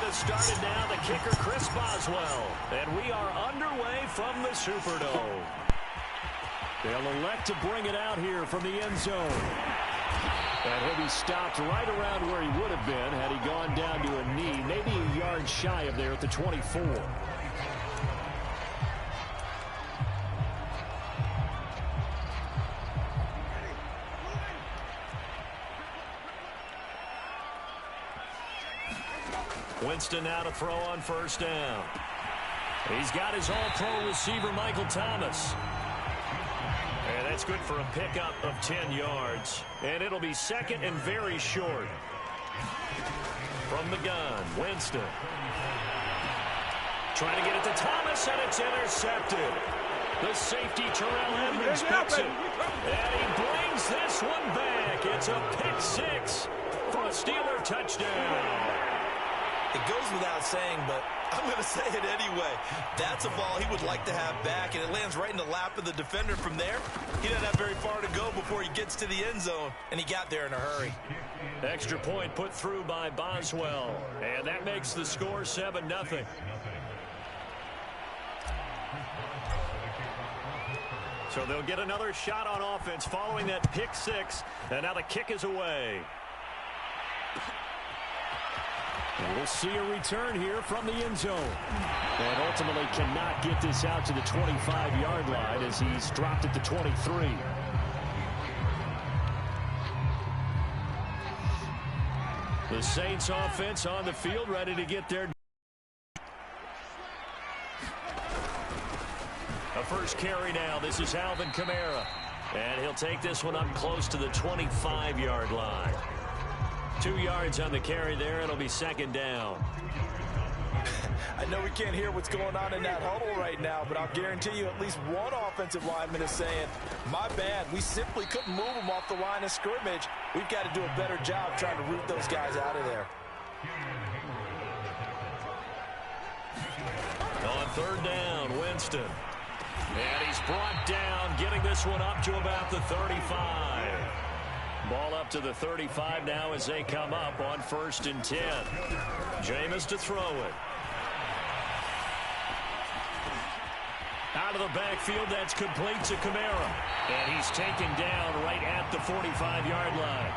has started now, the kicker, Chris Boswell. And we are underway from the Superdome. They'll elect to bring it out here from the end zone. And he'll be stopped right around where he would have been had he gone down to a knee, maybe a yard shy of there at the 24. Winston now to throw on first down. He's got his all-pro receiver, Michael Thomas. And that's good for a pickup of 10 yards. And it'll be second and very short. From the gun, Winston. Trying to get it to Thomas, and it's intercepted. The safety, Terrell Edmonds, picks it. And he brings this one back. It's a pick six for a Steeler touchdown. It goes without saying, but I'm going to say it anyway. That's a ball he would like to have back, and it lands right in the lap of the defender from there. He doesn't have very far to go before he gets to the end zone, and he got there in a hurry. Extra point put through by Boswell, and that makes the score 7-0. So they'll get another shot on offense following that pick six, and now the kick is away. And we'll see a return here from the end zone. And ultimately cannot get this out to the 25-yard line as he's dropped at the 23. The Saints offense on the field ready to get their a first carry now. This is Alvin Kamara. And he'll take this one up close to the 25-yard line. 2 yards on the carry there. It'll be second down. I know we can't hear what's going on in that huddle right now, but I'll guarantee you at least one offensive lineman is saying, my bad, we simply couldn't move them off the line of scrimmage. We've got to do a better job trying to root those guys out of there. On third down, Winston. And he's brought down, getting this one up to about the 35. Ball up to the 35 now as they come up on 1st and 10. Jameis to throw it. Out of the backfield, that's complete to Kamara. And he's taken down right at the 45-yard line.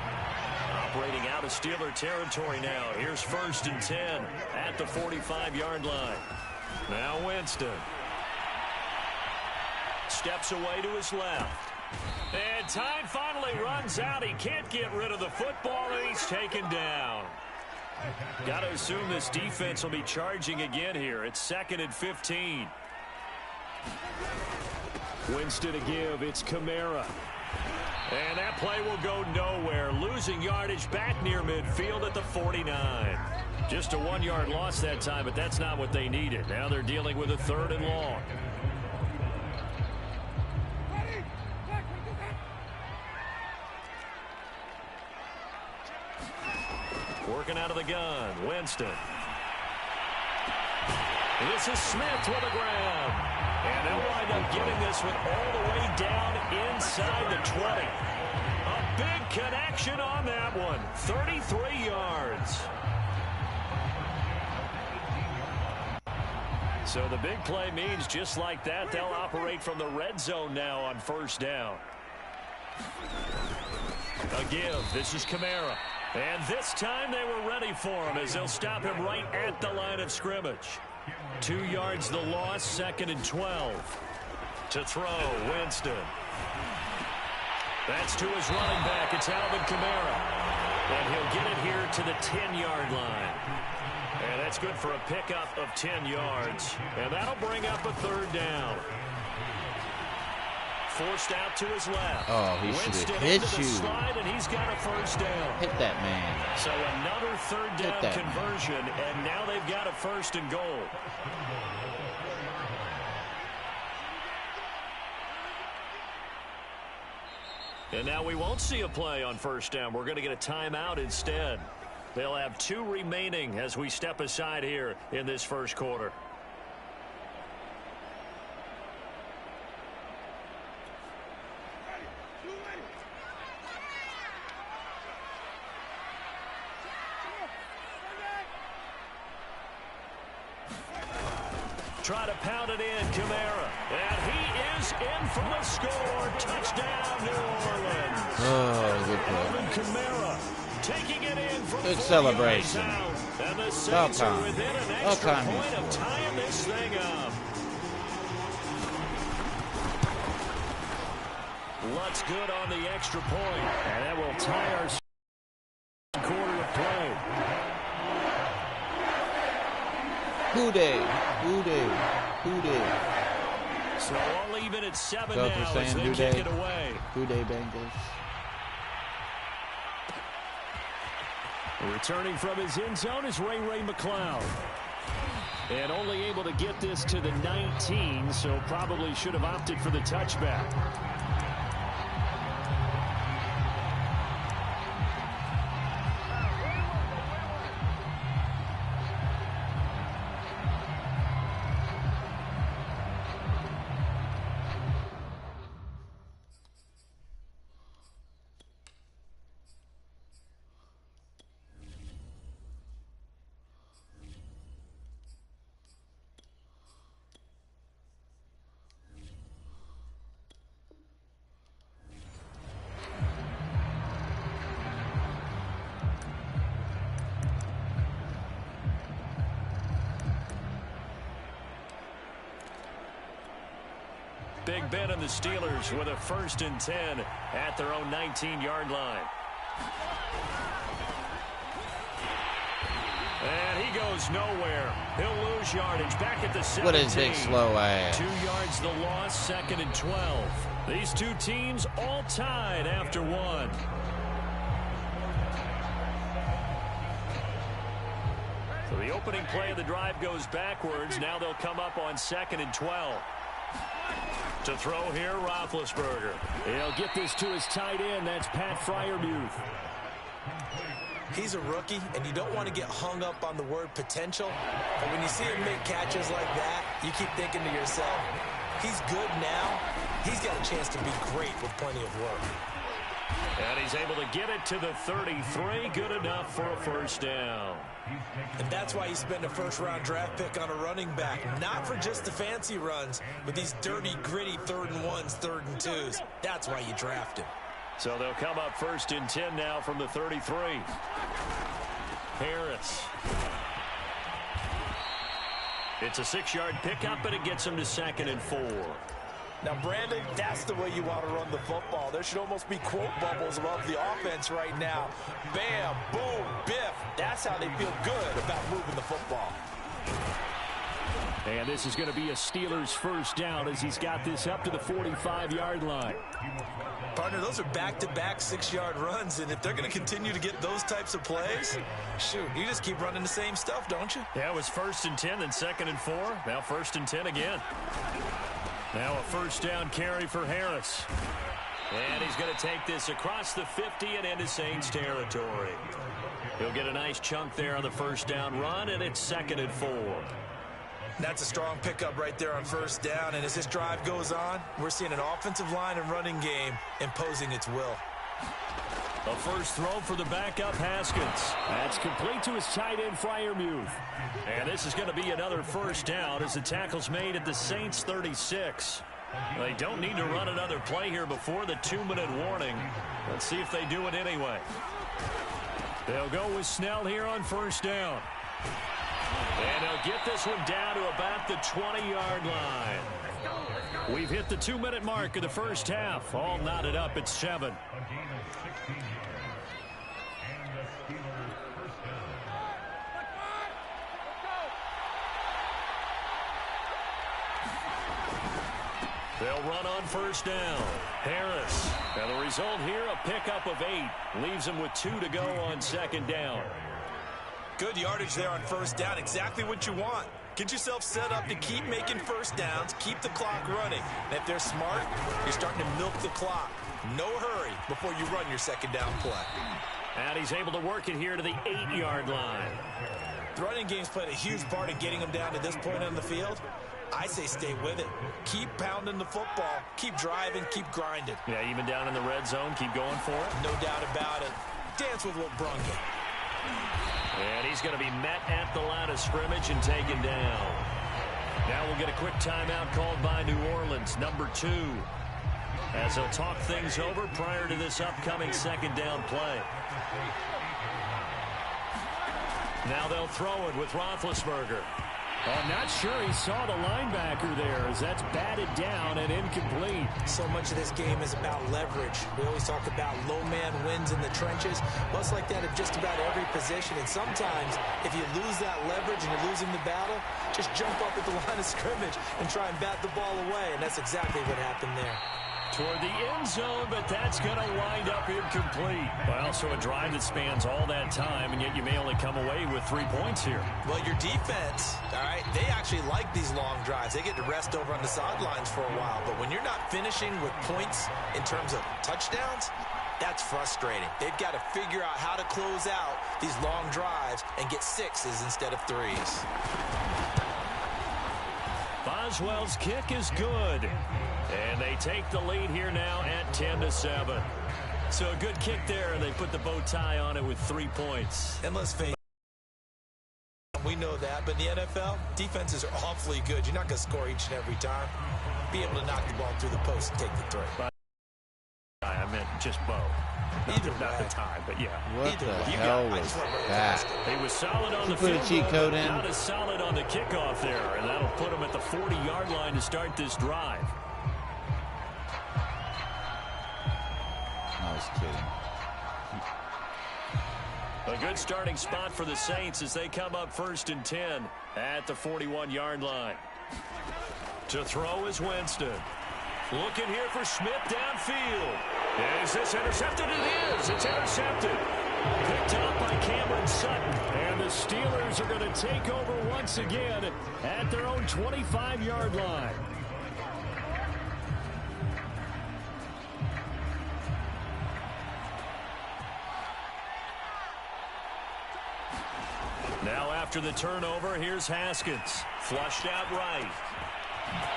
Operating out of Steeler territory now. Here's 1st and 10 at the 45-yard line. Now Winston. Steps away to his left. And time finally runs out. He can't get rid of the football, and he's taken down. Got to assume this defense will be charging again here. It's 2nd and 15. Winston to give. It's Kamara. And that play will go nowhere. Losing yardage back near midfield at the 49. Just a 1-yard loss that time, but that's not what they needed. Now they're dealing with a 3rd and long. Working out of the gun, Winston. This is Smith with a grab. And they'll wind up getting this one all the way down inside the 20. A big connection on that one. 33 yards. So the big play means just like that, they'll operate from the red zone now on 1st down. A give. This is Kamara. And this time they were ready for him as they'll stop him right at the line of scrimmage. 2 yards the loss, 2nd and 12. To throw, Winston. That's to his running back. It's Alvin Kamara. And he'll get it here to the 10-yard line. And that's good for a pickup of 10 yards. And that'll bring up a 3rd down. Forced out to his left. Oh, he should have hit you. Slide, and he's got a 1st down. Hit that man. So another 3rd down conversion, and now they've got a 1st and goal. And now we won't see a play on 1st down. We're going to get a timeout instead. They'll have 2 remaining as we step aside here in this 1st quarter. try to pound it in, Kamara. And he is in for the score. Touchdown, New Orleans. Oh, good play. Alvin Kamara taking it in from Good 40 celebration. yards out. And the Saints are within an extra All-time point of tying this thing up. Lutz good on the extra point. And that will tie our quarter of play. Who dey? Who dey? Who dey? So all even at 7 So now if we're as saying they kick it away. Who dey, Bengals? Returning from his end zone is Ray McCloud. And only able to get this to the 19, so probably should have opted for the touchback. Big Ben and the Steelers with a 1st and 10 at their own 19-yard line. And he goes nowhere. He'll lose yardage back at the 17. What is big slow ass? 2 yards the loss, 2nd and 12. These two teams all tied after 1. So the opening play of the drive goes backwards. Now they'll come up on 2nd and 12. To throw here, Roethlisberger. He'll get this to his tight end. That's Pat Freiermuth. He's a rookie, and you don't want to get hung up on the word potential. But when you see him make catches like that, you keep thinking to yourself, he's good now. He's got a chance to be great with plenty of work. And he's able to get it to the 33. Good enough for a 1st down. And that's why you spend a 1st-round draft pick on a running back. Not for just the fancy runs, but these dirty, gritty 3rd and 1s, 3rd and 2s. That's why you draft him. So they'll come up 1st and 10 now from the 33. Harris. It's a 6-yard pickup, but it gets him to 2nd and 4. Now, Brandon, that's the way you want to run the football. There should almost be quote bubbles above the offense right now. Bam, boom, biff. That's how they feel good about moving the football. And this is going to be a Steelers 1st down as he's got this up to the 45-yard line. Partner, those are back-to-back 6-yard runs, and if they're going to continue to get those types of plays, shoot, you just keep running the same stuff, don't you? Yeah, it was 1st and 10, then 2nd and 4. Now 1st and 10 again. Now a 1st down carry for Harris. And he's going to take this across the 50 and into Saints territory. He'll get a nice chunk there on the 1st down run, and it's 2nd and 4. That's a strong pickup right there on 1st down, and as this drive goes on, we're seeing an offensive line and running game imposing its will. A 1st throw for the backup Haskins. That's complete to his tight end Freiermuth. And this is going to be another 1st down as the tackle's made at the Saints 36. They don't need to run another play here before the 2-minute warning. Let's see if they do it anyway. They'll go with Snell here on 1st down. And they'll get this one down to about the 20-yard line. We've hit the 2-minute mark of the 1st half. All knotted up at 7. They'll run on 1st down. Harris. And the result here, a pickup of 8. Leaves them with 2 to go on 2nd down. Good yardage there on 1st down. Exactly what you want. Get yourself set up to keep making 1st downs, keep the clock running. And if they're smart, you're starting to milk the clock. No hurry before you run your 2nd down play. And he's able to work it here to the 8-yard line. The running game's played a huge part in getting them down to this point on the field. I say stay with it. Keep pounding the football. Keep driving. Keep grinding. Yeah, even down in the red zone, keep going for it. No doubt about it. Dance with what brung you. And he's going to be met at the line of scrimmage and taken down. Now we'll get a quick timeout called by New Orleans, number 2. As they'll talk things over prior to this upcoming second down play. Now they'll throw it with Roethlisberger. I'm not sure he saw the linebacker there as that's batted down and incomplete. So much of this game is about leverage. We always talk about low man wins in the trenches. Well, it's like that at just about every position. And sometimes if you lose that leverage and you're losing the battle, just jump up at the line of scrimmage and try and bat the ball away. And that's exactly what happened there. Toward the end zone, but that's going to wind up incomplete. Well, so a drive that spans all that time, and yet you may only come away with 3 points here. Well, your defense, all right, they actually like these long drives. They get to rest over on the sidelines for a while. But when you're not finishing with points in terms of touchdowns, that's frustrating. They've got to figure out how to close out these long drives and get 6s instead of 3s. Boswell's kick is good. And they take the lead here now at 10-7. So a good kick there, and they put the bow tie on it with 3 points. And let's face it, we know that, but in the NFL, defenses are awfully good. You're not going to score each and every time. Be able to knock the ball through the post and take the throw. I meant just bow. Not the tie, but yeah. What the hell was that? He was solid on the put field a cheat code in. Not as solid on the kickoff there, and that'll put him at the 40-yard line to start this drive. I was kidding. A good starting spot for the Saints as they come up 1st and 10 at the 41-yard line. To throw is Winston. Looking here for Smith downfield. Is this intercepted? It is. It's intercepted. Picked up by Cameron Sutton. And the Steelers are going to take over once again at their own 25-yard line. Now after the turnover, here's Haskins. Flushed out right.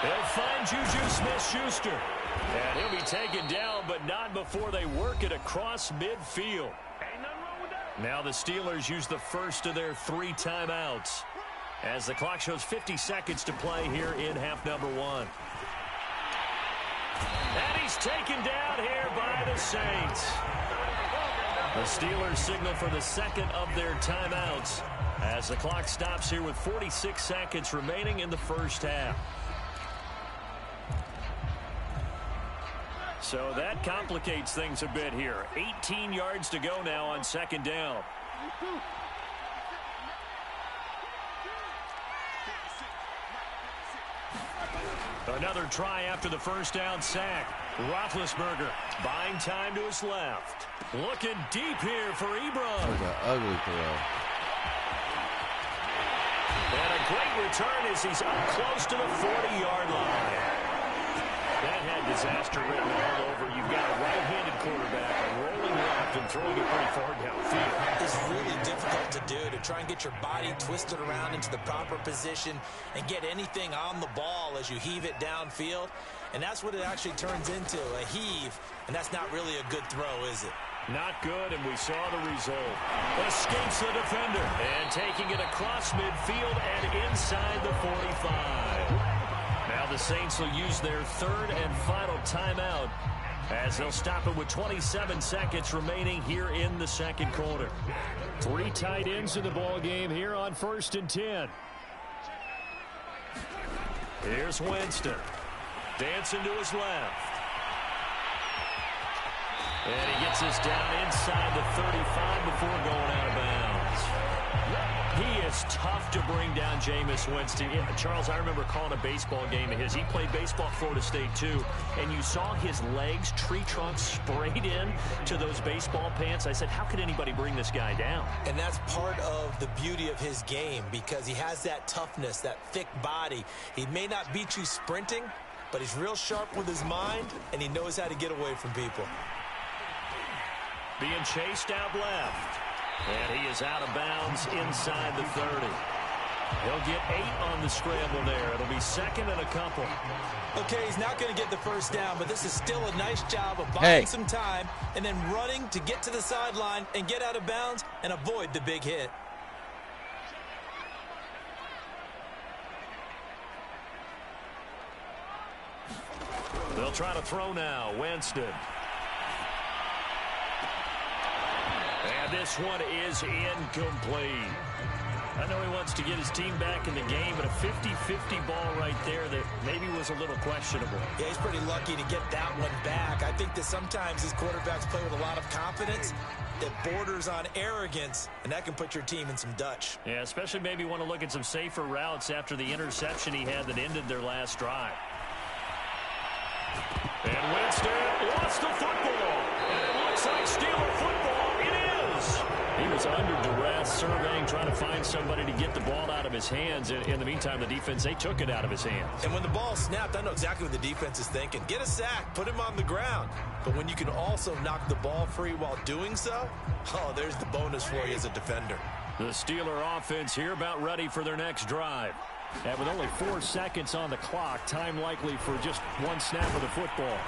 They'll find Juju Smith-Schuster. And he'll be taken down, but not before they work it across midfield. Now the Steelers use the first of their 3 timeouts as the clock shows 50 seconds to play here in half number 1. And he's taken down here by the Saints. The Steelers signal for the second of their timeouts as the clock stops here with 46 seconds remaining in the first half. So that complicates things a bit here. 18 yards to go now on second down. Another try after the first down sack. Roethlisberger buying time to his left. Looking deep here for Ebron. That was an ugly throw. And a great return as he's up close to the 40-yard line. That had disaster written all over. You've got a right-handed quarterback, a rolling left, and throwing it pretty far downfield. It's really difficult to do, to try and get your body twisted around into the proper position and get anything on the ball as you heave it downfield. And that's what it actually turns into, a heave. And that's not really a good throw, is it? Not good, and we saw the result. Escapes the defender, and taking it across midfield and inside the 45. Now the Saints will use their 3rd and final timeout as they'll stop it with 27 seconds remaining here in the second quarter. 3 tight ends in the ball game here on 1st and 10. Here's Winston. Dancing to his left. And he gets this down inside the 35 before going out of bounds. He is tough to bring down Jameis Winston. Yeah, Charles, I remember calling a baseball game of his. He played baseball at Florida State, too. And you saw his legs, tree trunks sprayed in to those baseball pants. I said, how could anybody bring this guy down? And that's part of the beauty of his game because he has that toughness, that thick body. He may not beat you sprinting, but he's real sharp with his mind, and he knows how to get away from people. Being chased out left. And he is out of bounds inside the 30. He'll get 8 on the scramble there. It'll be 2nd and a couple. Okay, he's not going to get the first down, but this is still a nice job of buying some time and then running to get to the sideline and get out of bounds and avoid the big hit. try to throw now. Winston. And this one is incomplete. I know he wants to get his team back in the game, but a 50-50 ball right there that maybe was a little questionable. Yeah, he's pretty lucky to get that one back. I think that sometimes these quarterbacks play with a lot of confidence that borders on arrogance, and that can put your team in some Dutch. Yeah, especially maybe want to look at some safer routes after the interception he had that ended their last drive. And Winston lost the football. And it looks like Steeler football. It is. He was under duress, surveying, trying to find somebody to get the ball out of his hands. In the meantime, the defense, they took it out of his hands. And when the ball snapped, I know exactly what the defense is thinking. Get a sack, put him on the ground. But when you can also knock the ball free while doing so, oh, there's the bonus for you as a defender. The Steeler offense here about ready for their next drive. And with only 4 seconds on the clock, time likely for just one snap of the football.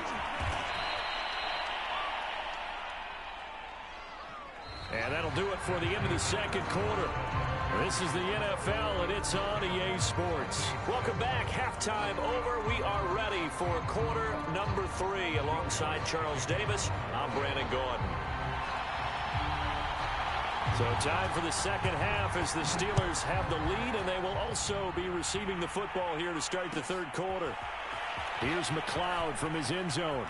And that'll do it for the end of the second quarter. This is the NFL, and it's on EA Sports. Welcome back. Halftime over. We are ready for quarter number 3. Alongside Charles Davis, I'm Brandon Gordon. So time for the second half as the Steelers have the lead, and they will also be receiving the football here to start the third quarter. Here's McLeod from his end zone.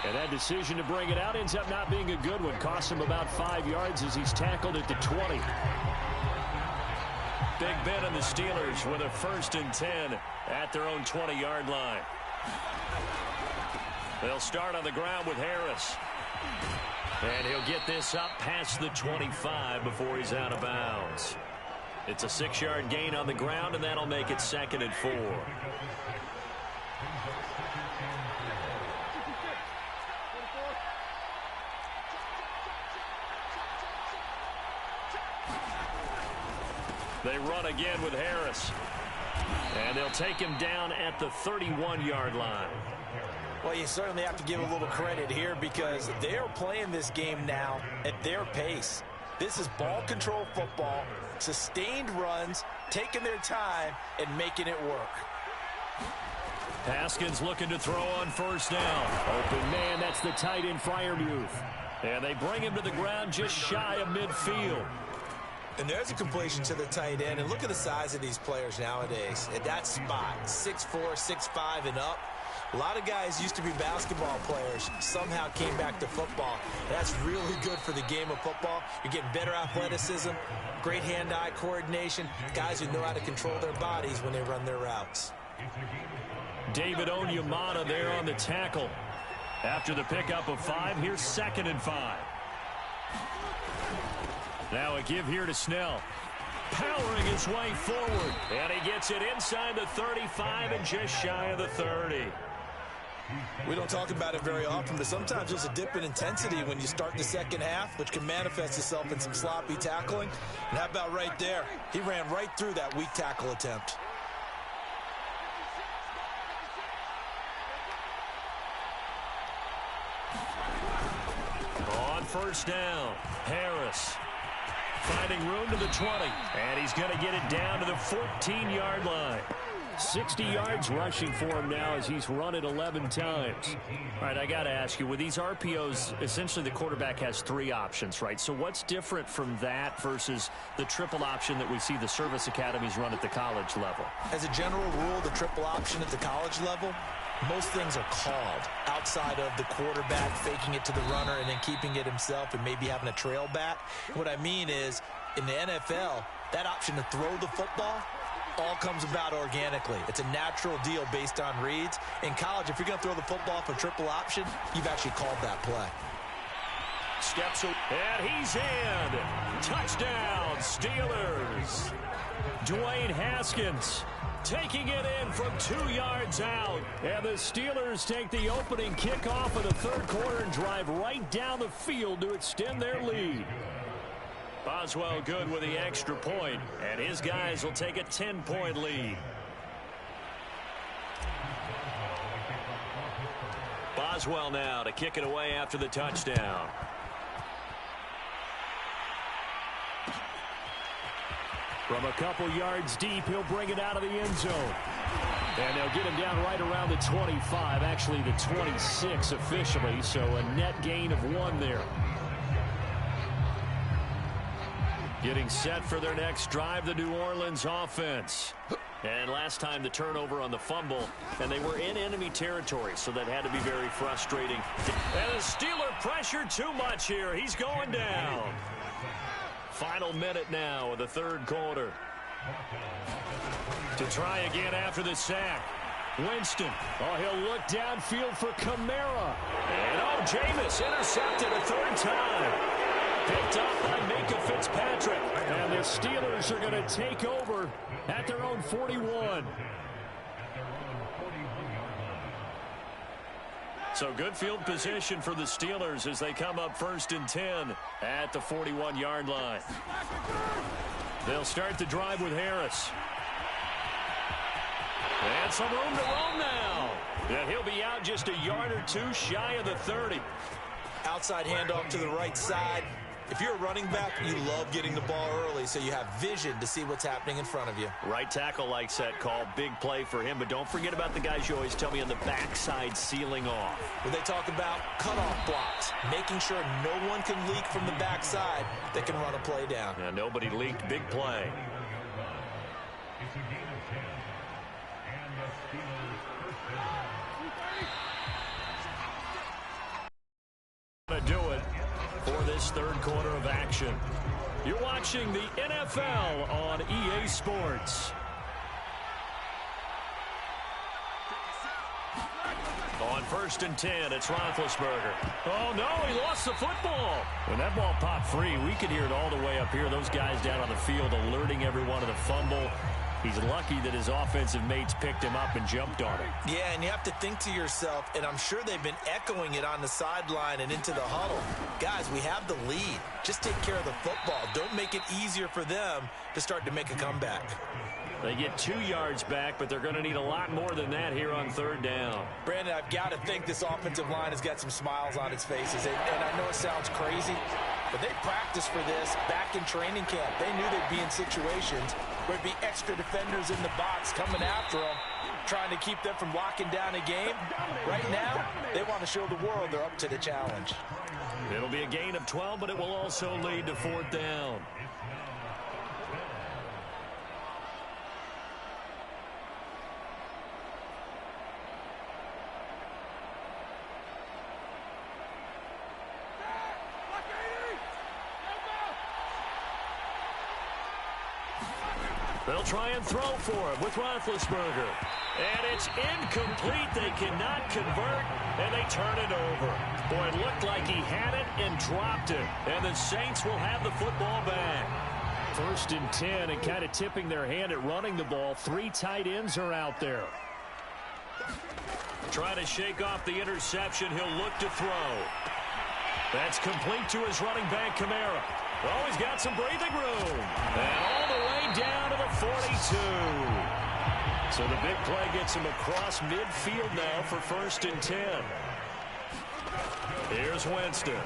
And that decision to bring it out ends up not being a good one. Costs him about 5 yards as he's tackled at the 20. Big Ben and the Steelers with a 1st and 10 at their own 20-yard line. They'll start on the ground with Harris. And he'll get this up past the 25 before he's out of bounds. It's a 6-yard gain on the ground, and that'll make it 2nd and 4. They run again with Harris. And they'll take him down at the 31-yard line. Well, you certainly have to give a little credit here because they are playing this game now at their pace. This is ball control football, sustained runs, taking their time, and making it work. Haskins looking to throw on 1st down. Open man, that's the tight end Freiermuth. And they bring him to the ground just shy of midfield. And there's a completion to the tight end. And look at the size of these players nowadays. At that spot, 6'4", 6'5", and up. A lot of guys used to be basketball players, somehow came back to football. That's really good for the game of football. You're getting better athleticism, great hand-eye coordination, guys who know how to control their bodies when they run their routes. David Onyemata there on the tackle. After the pickup of 5, here's 2nd and 5. Now a give here to Snell. Powering his way forward. And he gets it inside the 35 and just shy of the 30. We don't talk about it very often, but sometimes there's a dip in intensity when you start the second half, which can manifest itself in some sloppy tackling. And how about right there? He ran right through that weak tackle attempt. On 1st down, Harris finding room to the 20, and he's going to get it down to the 14-yard line. 60 yards rushing for him now as he's run it 11 times. All right, I got to ask you, with these RPOs, essentially the quarterback has 3 options, right? So what's different from that versus the triple option that we see the service academies run at the college level? As a general rule, the triple option at the college level, most things are called outside of the quarterback faking it to the runner and then keeping it himself and maybe having a trail back. What I mean is, in the NFL, that option to throw the football all comes about organically. It's a natural deal based on reads. In college, if you're going to throw the football for triple option, you've actually called that play. Steps away, and he's in. Touchdown, Steelers. Dwayne Haskins taking it in from 2 yards out. And the Steelers take the opening kickoff of the third quarter and drive right down the field to extend their lead. Boswell good with the extra point, and his guys will take a 10-point lead. Boswell now to kick it away after the touchdown. From a couple yards deep, he'll bring it out of the end zone. And they'll get him down right around the 25, actually the 26 officially, so a net gain of 1 there. Getting set for their next drive, the New Orleans offense. And last time the turnover on the fumble, and they were in enemy territory, so that had to be very frustrating. And the Steeler pressure too much here. He's going down. Final minute now of the third quarter. To try again after the sack. Winston. Oh, he'll look downfield for Kamara. And Jameis intercepted a third time. Picked up by Minka Fitzpatrick. And the Steelers are going to take over at their own 41. So good field position for the Steelers as they come up 1st and 10 at the 41-yard line. They'll start the drive with Harris. And some room to roam now. And he'll be out just a yard or 2 shy of the 30. Outside handoff to the right side. If you're a running back, you love getting the ball early so you have vision to see what's happening in front of you. Right tackle likes that call. Big play for him. But don't forget about the guys you always tell me on the backside sealing off. When they talk about cutoff blocks, making sure no one can leak from the backside that can run a play down. Yeah, nobody leaked. Big play. To do it for this third quarter of action. You're watching the NFL on EA Sports. On 1st and 10, it's Roethlisberger. Oh, no, he lost the football. When that ball popped free, we could hear it all the way up here. Those guys down on the field alerting everyone of the fumble. He's lucky that his offensive mates picked him up and jumped on him. Yeah, and you have to think to yourself, and I'm sure they've been echoing it on the sideline and into the huddle. Guys, we have the lead. Just take care of the football. Don't make it easier for them to start to make a comeback. They get 2 yards back, but they're going to need a lot more than that here on 3rd down. Brandon, I've got to think this offensive line has got some smiles on its faces. And I know it sounds crazy, but they practiced for this back in training camp. They knew they'd be in situations where there'd be extra defenders in the box coming after them, trying to keep them from locking down a game. Right now, they want to show the world they're up to the challenge. It'll be a gain of 12, but it will also lead to 4th down. They'll try and throw for him with Roethlisberger. And it's incomplete. They cannot convert, and they turn it over. Boy, it looked like he had it and dropped it. And the Saints will have the football back. 1st and 10, and kind of tipping their hand at running the ball. 3 tight ends are out there. Trying to shake off the interception. He'll look to throw. That's complete to his running back, Kamara. Oh, he's got some breathing room. And all the way down to the 42. So the big play gets him across midfield now for 1st and 10. Here's Winston.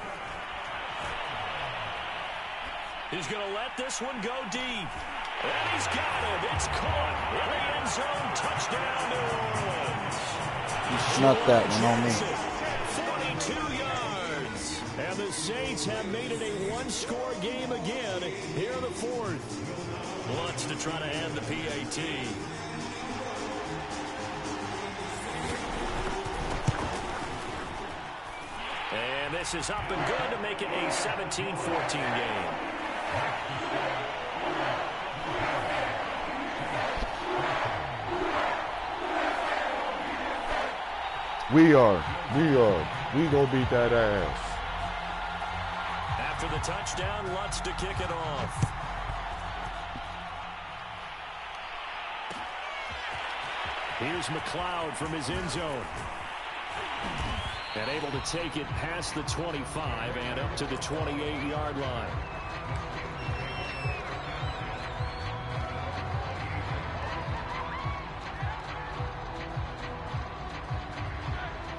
He's going to let this one go deep. And he's got it. It's caught in the end zone. Touchdown, New Orleans. You snuck that one on me. 42 yards. And the Saints have made it a one-score game again here in the 4th. Wants to try to add the PAT. And this is up and good to make it a 17-14 game. We gonna beat that ass. After the touchdown, Lutz to kick it off. Here's McLeod from his end zone. And able to take it past the 25 and up to the 28-yard line.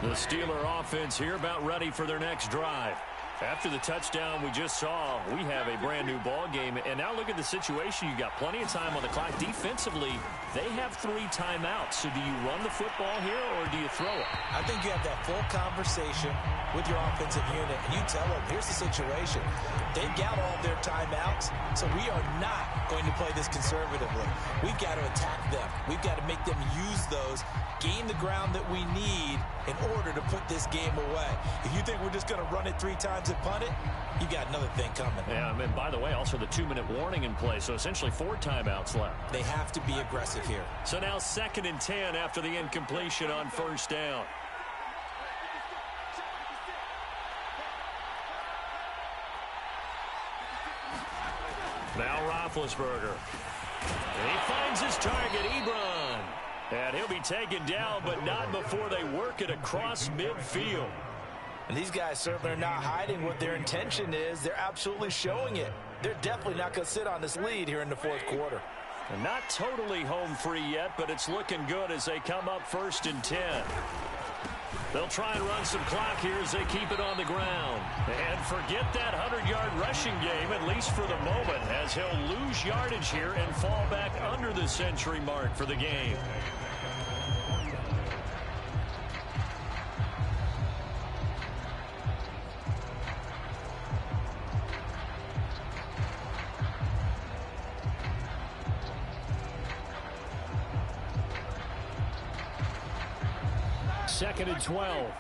The Steeler offense here about ready for their next drive. After the touchdown we just saw, we have a brand-new ball game. And now look at the situation. You got plenty of time on the clock. Defensively, they have 3 timeouts. So do you run the football here or do you throw it? I think you have that full conversation with your offensive unit, and you tell them, here's the situation. They've got all their timeouts, so we are not going to play this conservatively. We've got to attack them. We've got to make them use those, gain the ground that we need in order to put this game away. If you think we're just going to run it 3 times and punt it, you got another thing coming. Yeah, and by the way, also the 2-minute warning in play, so essentially 4 timeouts left. They have to be aggressive here. So now 2nd and 10 after the incompletion on 1st down. Now Roethlisberger. And he finds his target, Ebron. And he'll be taken down, but not before they work it across midfield. And these guys certainly are not hiding what their intention is. They're absolutely showing it. They're definitely not going to sit on this lead here in the 4th quarter. And not totally home free yet, but it's looking good as they come up 1st and 10. They'll try and run some clock here as they keep it on the ground. And forget that 100-yard rushing game, at least for the moment, as he'll lose yardage here and fall back under the century mark for the game. Second and 12.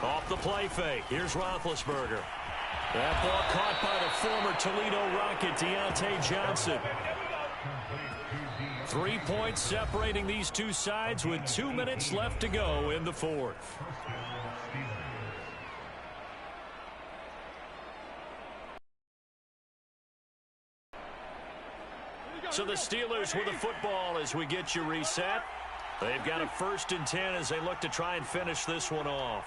Off the play fake. Here's Roethlisberger. That ball caught by the former Toledo Rocket, Deontay Johnson. 3 points separating these two sides with 2 minutes left to go in the 4th. So the Steelers with the football as we get you reset. They've got a 1st and 10 as they look to try and finish this one off.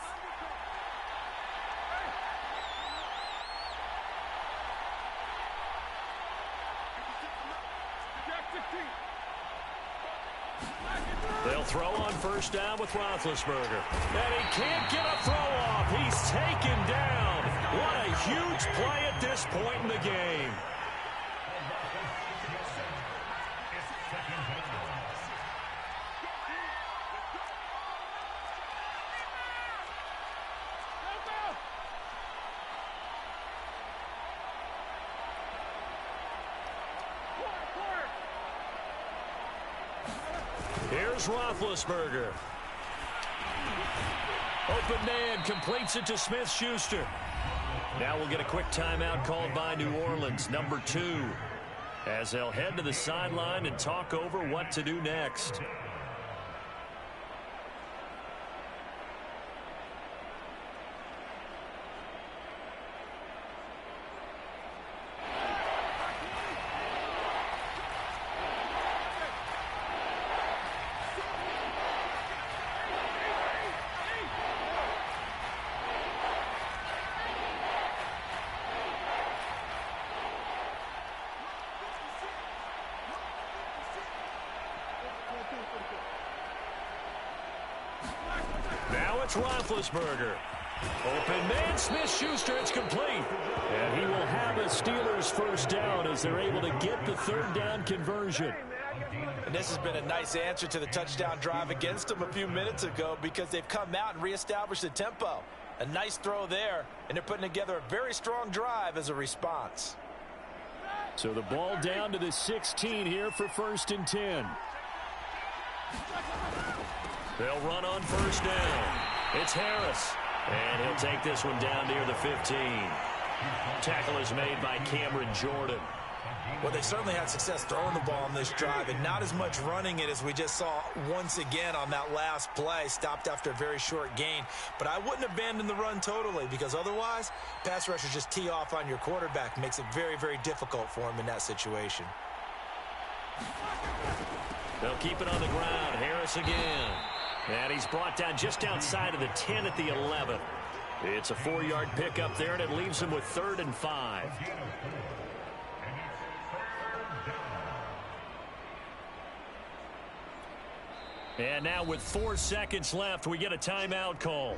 They'll throw on 1st down with Roethlisberger. And he can't get a throw off. He's taken down. What a huge play at this point in the game. Here's Roethlisberger. Open man completes it to Smith-Schuster. Now we'll get a quick timeout called by New Orleans, number 2, as they'll head to the sideline and talk over what to do next. Roethlisberger. Open man, Smith-Schuster, it's complete. And he will have a Steelers 1st down as they're able to get the 3rd down conversion. And this has been a nice answer to the touchdown drive against them a few minutes ago because they've come out and reestablished the tempo. A nice throw there, and they're putting together a very strong drive as a response. So the ball down to the 16 here for 1st and 10. They'll run on 1st down. It's Harris, and he'll take this one down near the 15. Tackle is made by Cameron Jordan. Well, they certainly had success throwing the ball on this drive and not as much running it as we just saw once again on that last play. Stopped after a very short gain. But I wouldn't abandon the run totally because otherwise, pass rushers just tee off on your quarterback. Makes it very, very difficult for him in that situation. They'll keep it on the ground. Harris again. And he's brought down just outside of the 10 at the 11. It's a 4-yard pickup there, and it leaves him with 3rd and 5. And now with 4 seconds left, we get a timeout call.